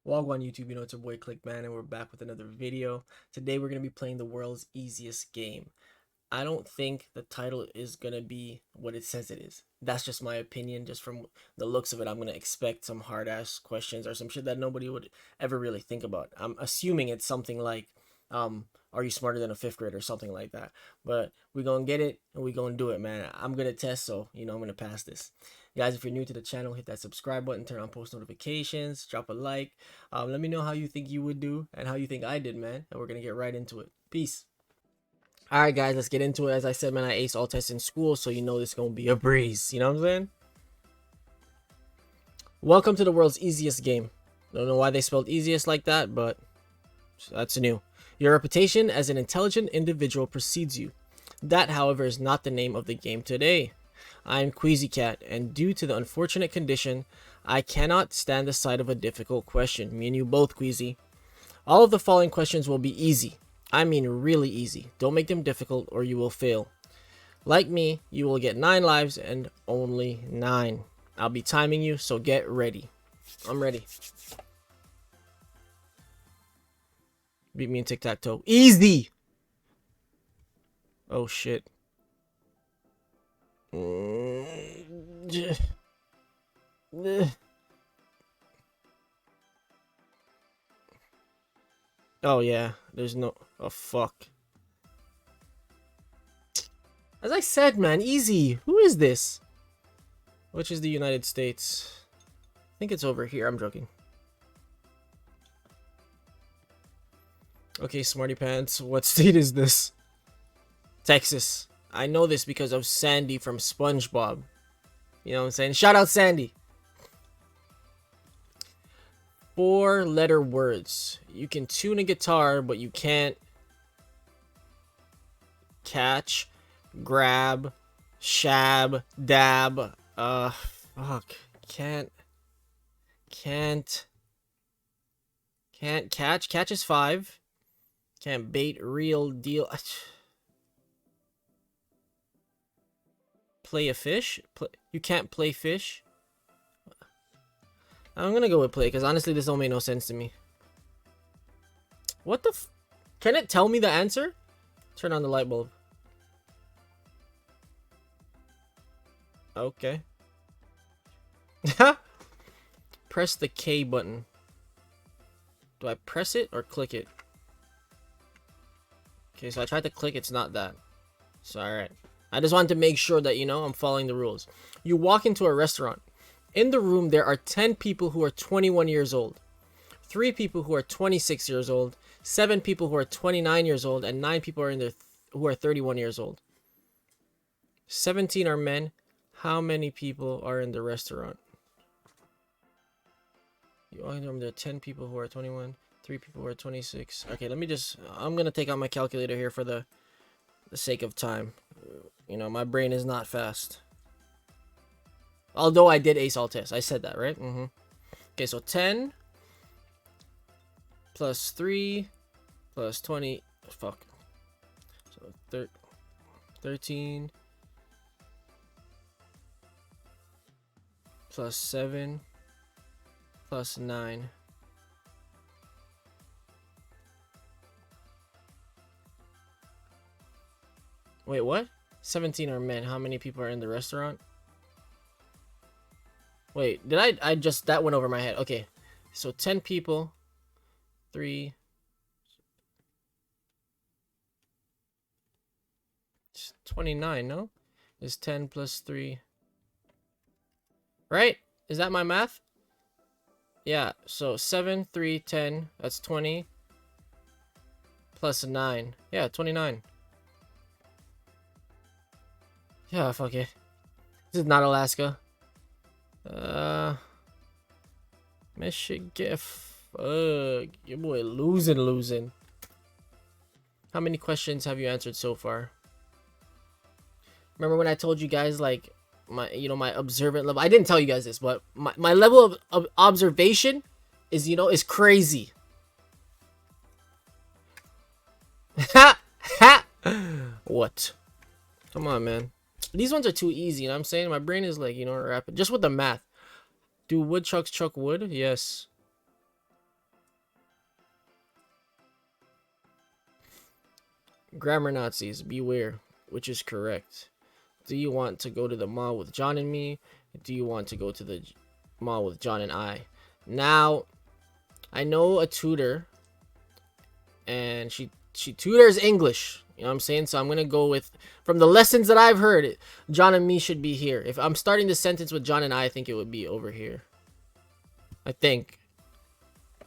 Wagwan YouTube, it's your boy Clickman, and we're back with another video. Today we're going to be playing the world's easiest game. I don't think the title is going to be what it says it is. That's just my opinion. Just from the looks of it, I'm going to expect some hard-ass questions or some shit that nobody would ever really think about. I'm assuming it's something like, are you smarter than a fifth grader or something like that. But we're going to get it, and we're going to do it, man. I'm going to test, so, I'm going to pass this. Guys, if you're new to the channel, hit that subscribe button, turn on post notifications, drop a like. Let me know how you think you would do and how you think I did, man. And we're going to get right into it. Peace. All right, guys, let's get into it. As I said, man, I aced all tests in school, so this is going to be a breeze. You know what I'm saying? Welcome to the world's easiest game. Don't know why they spelled easiest like that, but that's new. Your reputation as an intelligent individual precedes you. That, however, is not the name of the game today. I'm Queasy Cat, and due to the unfortunate condition, I cannot stand the sight of a difficult question. Me and you both, Queasy. All of the following questions will be easy. I mean really easy. Don't make them difficult or you will fail. Like me, you will get 9 lives and only 9. I'll be timing you, so get ready. I'm ready. Beat me in tic-tac-toe. Easy! Oh, shit. Oh yeah, there's no... Oh fuck. As I said, man, easy. Who is this? Which is the United States? I think it's over here. I'm joking. Okay, smarty pants. What state is this? Texas. I know this because of Sandy from SpongeBob. You know what I'm saying? Shout out Sandy. 4-letter words. You can tune a guitar, but you can't catch, grab, shab, dab. Fuck. Can't catch. Catch is 5. Can't bait, real deal. Play a fish? You can't play fish? I'm gonna go with play, because honestly, this don't make no sense to me. What the f... Can it tell me the answer? Turn on the light bulb. Okay. Press the K button. Do I press it or click it? Okay, so I tried to click, it's not that. So, alright. I just wanted to make sure that, I'm following the rules. You walk into a restaurant. In the room, there are 10 people who are 21 years old, 3 people who are 26 years old, 7 people who are 29 years old, and 9 people who are 31 years old. 17 are men. How many people are in the restaurant? You walk in the room, there are 10 people who are 21, 3 people who are 26. Okay, I'm going to take out my calculator here for the sake of time. My brain is not fast. Although I did ace all tests. I said that, right? Okay, so 10 plus 3 plus 20. Fuck. So 13 plus 7 plus 9. Wait, what? 17 are men. How many people are in the restaurant? Wait, did I just... That went over my head. Okay, so 10 people. 3. 29, no? Is 10 plus 3. Right? Is that my math? Yeah, so 7, 3, 10. That's 20. Plus 9. Yeah, 29. Yeah, fuck it. This is not Alaska. Michigan. Fuck. Your boy losing. How many questions have you answered so far? Remember when I told you guys, like, my observant level? I didn't tell you guys this, but my level of observation is, is crazy. Ha! Ha! What? Come on, man. These ones are too easy, you know what I'm saying? My brain is like, rapid. Just with the math. Do woodchucks chuck wood? Yes. Grammar Nazis, beware. Which is correct? Do you want to go to the mall with John and me? Do you want to go to the mall with John and I? Now, I know a tutor, and she tutors English. You know what I'm saying? So I'm gonna go with, from the lessons that I've heard, John and me should be here. If I'm starting the sentence with John and I think it would be over here. I think. You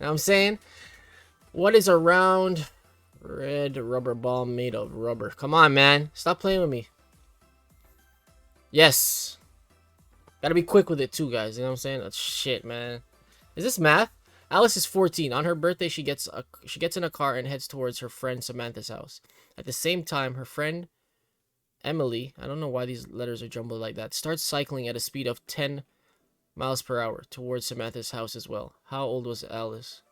know what I'm saying? What is a round red rubber ball made of rubber? Come on, man. Stop playing with me. Yes. Gotta be quick with it too, guys. You know what I'm saying? That's shit, man. Is this math? Alice is 14. On her birthday, she gets in a car and heads towards her friend Samantha's house. At the same time, her friend Emily, I don't know why these letters are jumbled like that, starts cycling at a speed of 10 miles per hour towards Samantha's house as well. How old was Alice?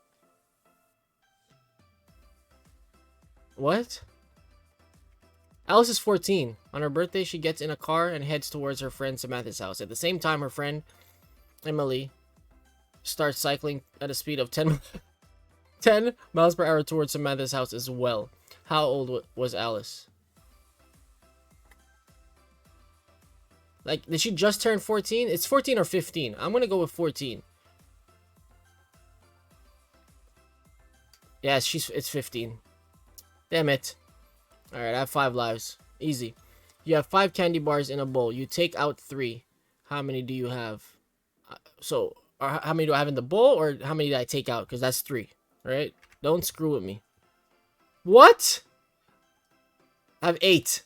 What? Alice is 14. On her birthday, she gets in a car and heads towards her friend Samantha's house. At the same time, her friend Emily starts cycling at a speed of 10 miles per hour towards Samantha's house as well. How old was Alice? Like, did she just turn 14? It's 14 or 15. I'm gonna go with 14. Yeah, it's 15. Damn it. Alright, I have 5 lives. Easy. You have 5 candy bars in a bowl. You take out 3. How many do you have? How many do I have in the bowl, or how many did I take out? Because that's 3, right? Don't screw with me. What? I have 8.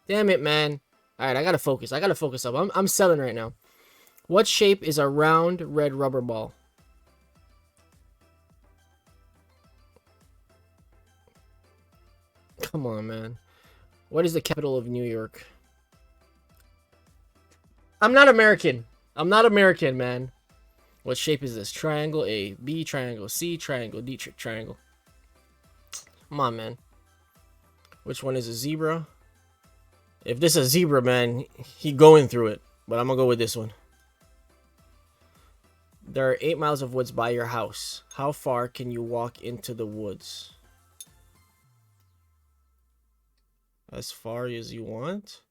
Damn it, man. Alright, I gotta focus. I gotta focus up. I'm selling right now. What shape is a round red rubber ball? Come on, man. What is the capital of New York? I'm not American. I'm not American, man. What shape is this? Triangle A, B, triangle C, triangle D, triangle. Come on, man. Which one is a zebra? If this is a zebra, man, he going through it. But I'm gonna go with this one. There are 8 miles of woods by your house. How far can you walk into the woods? As far as you want.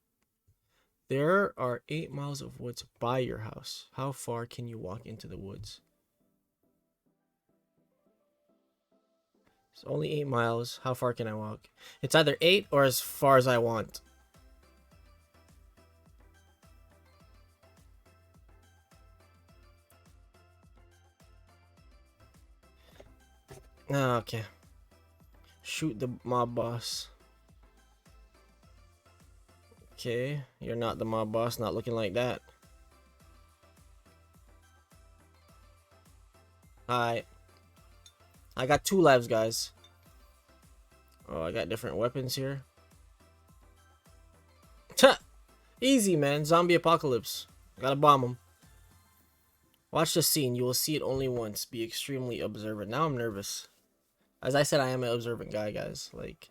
There are 8 miles of woods by your house. How far can you walk into the woods? It's only 8 miles. How far can I walk? It's either 8 or as far as I want. Okay. Shoot the mob boss. Okay, you're not the mob boss, not looking like that. Alright. I got 2 lives, guys. Oh, I got different weapons here. Easy, man. Zombie apocalypse. Gotta bomb them. Watch the scene. You will see it only once. Be extremely observant. Now I'm nervous. As I said, I am an observant guy, guys. Like...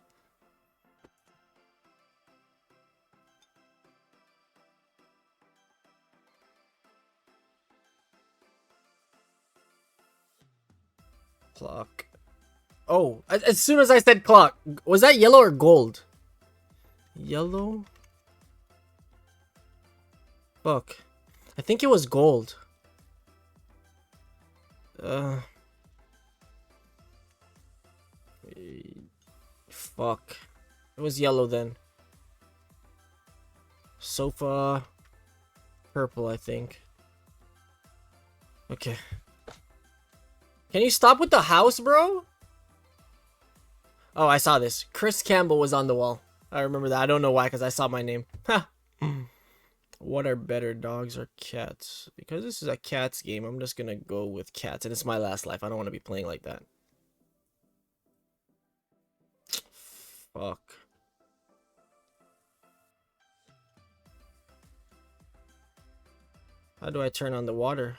Clock. Oh, as soon as I said clock, was that yellow or gold? Yellow? Fuck. I think it was gold. Fuck. It was yellow then. Sofa. Purple, I think. Okay. Can you stop with the house, bro? Oh, I saw this. Chris Campbell was on the wall. I remember that. I don't know why, because I saw my name. Ha! What are better, dogs or cats? Because this is a cats game, I'm just gonna go with cats. And it's my last life. I don't want to be playing like that. Fuck. How do I turn on the water?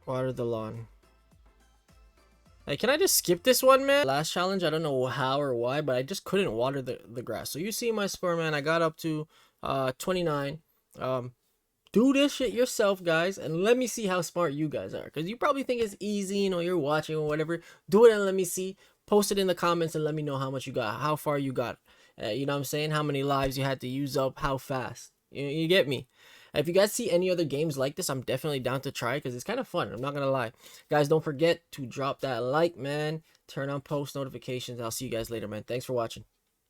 Water the lawn. Like, can I just skip this one, man? Last challenge, I don't know how or why, but I just couldn't water the grass. So you see my sperm, man. I got up to 29. Do this shit yourself, guys, and let me see how smart you guys are. Because you probably think it's easy, you're watching or whatever. Do it and let me see. Post it in the comments and let me know how much you got, how far you got. You know what I'm saying? How many lives you had to use up, how fast. You get me? If you guys see any other games like this, I'm definitely down to try because it's kind of fun. I'm not going to lie. Guys, don't forget to drop that like, man. Turn on post notifications. I'll see you guys later, man. Thanks for watching.